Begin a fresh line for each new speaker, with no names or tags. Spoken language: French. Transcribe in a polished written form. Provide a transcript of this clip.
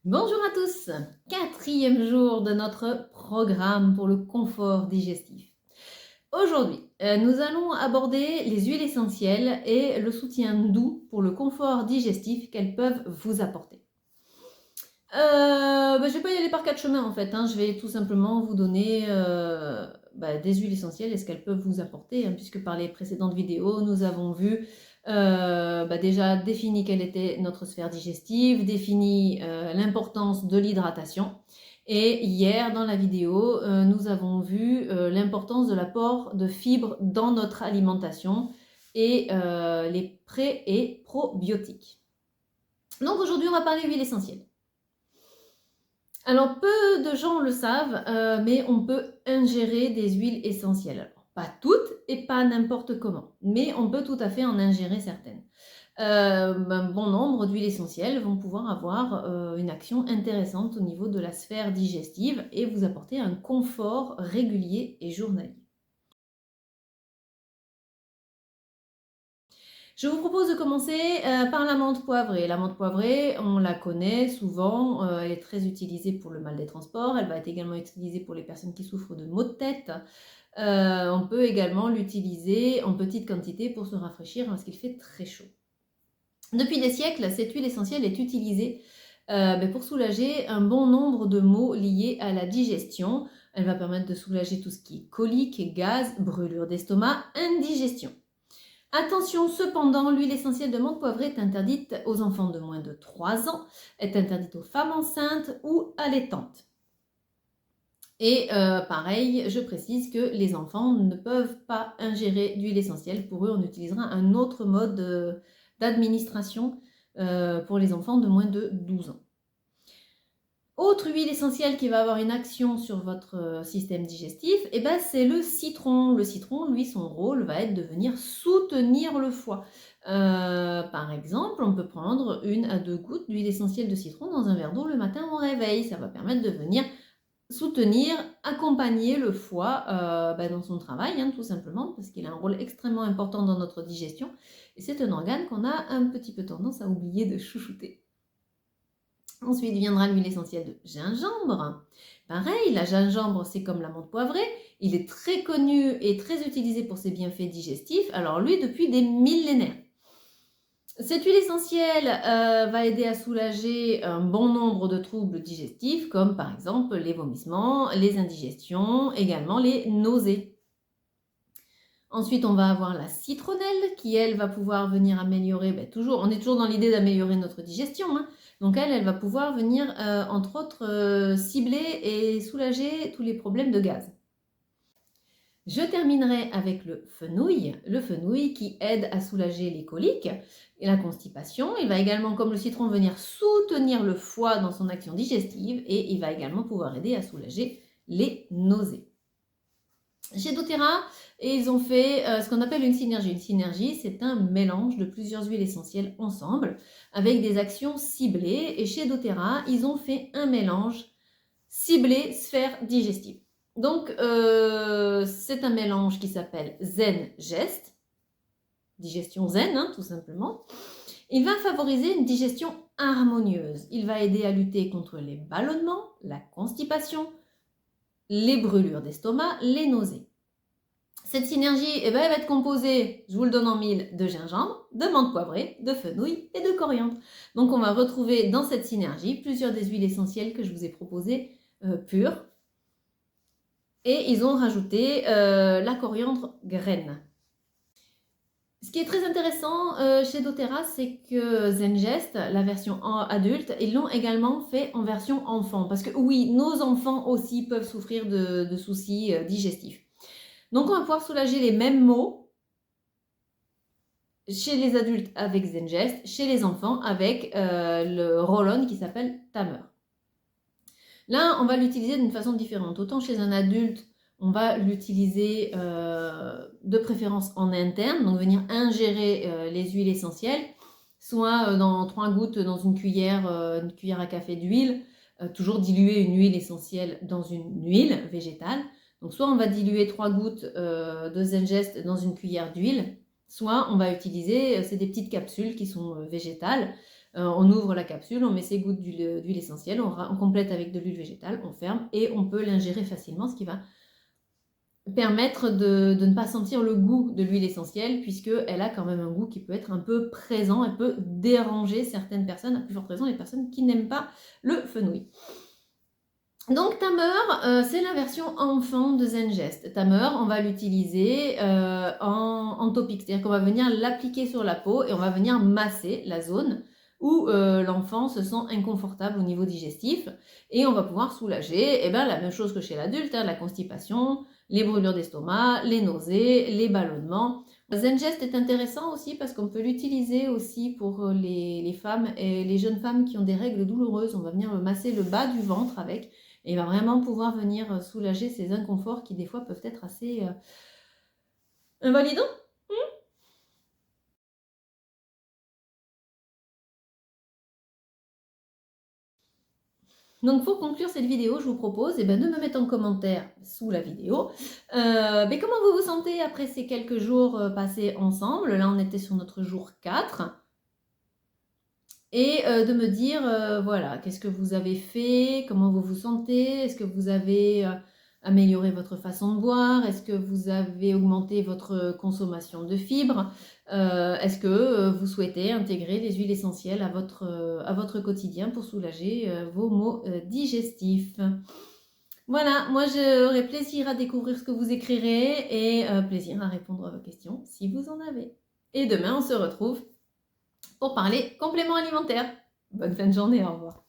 Bonjour à tous, quatrième jour de notre programme pour le confort digestif. Aujourd'hui, nous allons aborder les huiles essentielles et le soutien doux pour le confort digestif qu'elles peuvent vous apporter. Je ne vais pas y aller par quatre chemins en fait, je vais tout simplement vous donner des huiles essentielles et ce qu'elles peuvent vous apporter, puisque par les précédentes vidéos, nous avons vu déjà défini quelle était notre sphère digestive, défini l'importance de l'hydratation. Et hier, dans la vidéo, nous avons vu l'importance de l'apport de fibres dans notre alimentation et les pré- et probiotiques. Donc aujourd'hui, on va parler huiles essentielles. Alors, peu de gens le savent, mais on peut ingérer des huiles essentielles. Alors, pas toutes et pas n'importe comment, mais on peut tout à fait en ingérer certaines. Un bon nombre d'huiles essentielles vont pouvoir avoir une action intéressante au niveau de la sphère digestive et vous apporter un confort régulier et journalier. Je vous propose de commencer par la menthe poivrée. La menthe poivrée, on la connaît souvent, elle est très utilisée pour le mal des transports, elle va être également utilisée pour les personnes qui souffrent de maux de tête. On peut également l'utiliser en petite quantité pour se rafraîchir lorsqu'il fait très chaud. Depuis des siècles, cette huile essentielle est utilisée pour soulager un bon nombre de maux liés à la digestion. Elle va permettre de soulager tout ce qui est colique, gaz, brûlure d'estomac, indigestion. Attention cependant, l'huile essentielle de menthe poivrée est interdite aux enfants de moins de 3 ans, est interdite aux femmes enceintes ou allaitantes. Et pareil, je précise que les enfants ne peuvent pas ingérer d'huile essentielle. Pour eux, on utilisera un autre mode d'administration pour les enfants de moins de 12 ans. Autre huile essentielle qui va avoir une action sur votre système digestif, c'est le citron. Le citron, lui, son rôle va être de venir soutenir le foie. Par exemple, on peut prendre 1 à 2 gouttes d'huile essentielle de citron dans un verre d'eau le matin au réveil. Ça va permettre de venir soutenir, accompagner le foie dans son travail, tout simplement, parce qu'il a un rôle extrêmement important dans notre digestion. Et c'est un organe qu'on a un petit peu tendance à oublier de chouchouter. Ensuite viendra l'huile essentielle de gingembre. Pareil, la gingembre, c'est comme la menthe poivrée. Il est très connu et très utilisé pour ses bienfaits digestifs. Alors lui, depuis des millénaires. Cette huile essentielle va aider à soulager un bon nombre de troubles digestifs, comme par exemple les vomissements, les indigestions, également les nausées. Ensuite, on va avoir la citronnelle qui, elle, va pouvoir venir améliorer, on est toujours dans l'idée d'améliorer notre digestion, donc elle va pouvoir venir, entre autres, cibler et soulager tous les problèmes de gaz. Je terminerai avec le fenouil qui aide à soulager les coliques et la constipation. Il va également, comme le citron, venir soutenir le foie dans son action digestive et il va également pouvoir aider à soulager les nausées. Chez doTERRA, ils ont fait ce qu'on appelle une synergie. Une synergie, c'est un mélange de plusieurs huiles essentielles ensemble avec des actions ciblées. Et chez doTERRA, ils ont fait un mélange ciblé sphère digestive. Donc, c'est un mélange qui s'appelle Zen Gest, digestion zen, tout simplement. Il va favoriser une digestion harmonieuse. Il va aider à lutter contre les ballonnements, la constipation, les brûlures d'estomac, les nausées. Cette synergie, elle va être composée, je vous le donne en mille, de gingembre, de menthe poivrée, de fenouil et de coriandre. Donc on va retrouver dans cette synergie plusieurs des huiles essentielles que je vous ai proposées pures. Et ils ont rajouté la coriandre graine. Ce qui est très intéressant chez doTERRA, c'est que Zengest, la version adulte, ils l'ont également fait en version enfant. Parce que oui, nos enfants aussi peuvent souffrir de soucis digestifs. Donc on va pouvoir soulager les mêmes maux chez les adultes avec Zengest, chez les enfants avec le roll-on qui s'appelle Tamer. Là, on va l'utiliser d'une façon différente. Autant chez un adulte, on va l'utiliser de préférence en interne, donc venir ingérer les huiles essentielles, soit dans 3 gouttes dans une cuillère à café d'huile, toujours diluer une huile essentielle dans une huile végétale. Donc soit on va diluer 3 gouttes de Zengest dans une cuillère d'huile, soit on va utiliser, c'est des petites capsules qui sont végétales, On ouvre la capsule, on met ses gouttes d'huile essentielle, on complète avec de l'huile végétale, on ferme et on peut l'ingérer facilement, ce qui va permettre de ne pas sentir le goût de l'huile essentielle, puisqu'elle a quand même un goût qui peut être un peu présent, elle peut déranger certaines personnes, à plus forte raison les personnes qui n'aiment pas le fenouil. Donc Tamer, c'est la version enfant de Zengest. Tamer, on va l'utiliser en topique, c'est-à-dire qu'on va venir l'appliquer sur la peau et on va venir masser la zone où l'enfant se sent inconfortable au niveau digestif et on va pouvoir soulager la même chose que chez l'adulte, la constipation, les brûlures d'estomac, les nausées, les ballonnements. Zengest est intéressant aussi parce qu'on peut l'utiliser aussi pour les femmes et les jeunes femmes qui ont des règles douloureuses. On va venir masser le bas du ventre avec et il va vraiment pouvoir venir soulager ces inconforts qui des fois peuvent être assez invalidants. Donc pour conclure cette vidéo, je vous propose de me mettre en commentaire sous la vidéo comment vous vous sentez après ces quelques jours passés ensemble. Là, on était sur notre jour 4. Et de me dire, voilà, qu'est-ce que vous avez fait? Comment vous vous sentez? Est-ce que vous avez amélioré votre façon de boire? Est-ce que vous avez augmenté votre consommation de fibres? Est-ce que vous souhaitez intégrer les huiles essentielles à votre quotidien pour soulager vos maux digestifs? Voilà, moi j'aurai plaisir à découvrir ce que vous écrirez et plaisir à répondre à vos questions si vous en avez. Et demain, on se retrouve pour parler compléments alimentaires. Bonne fin de journée, au revoir.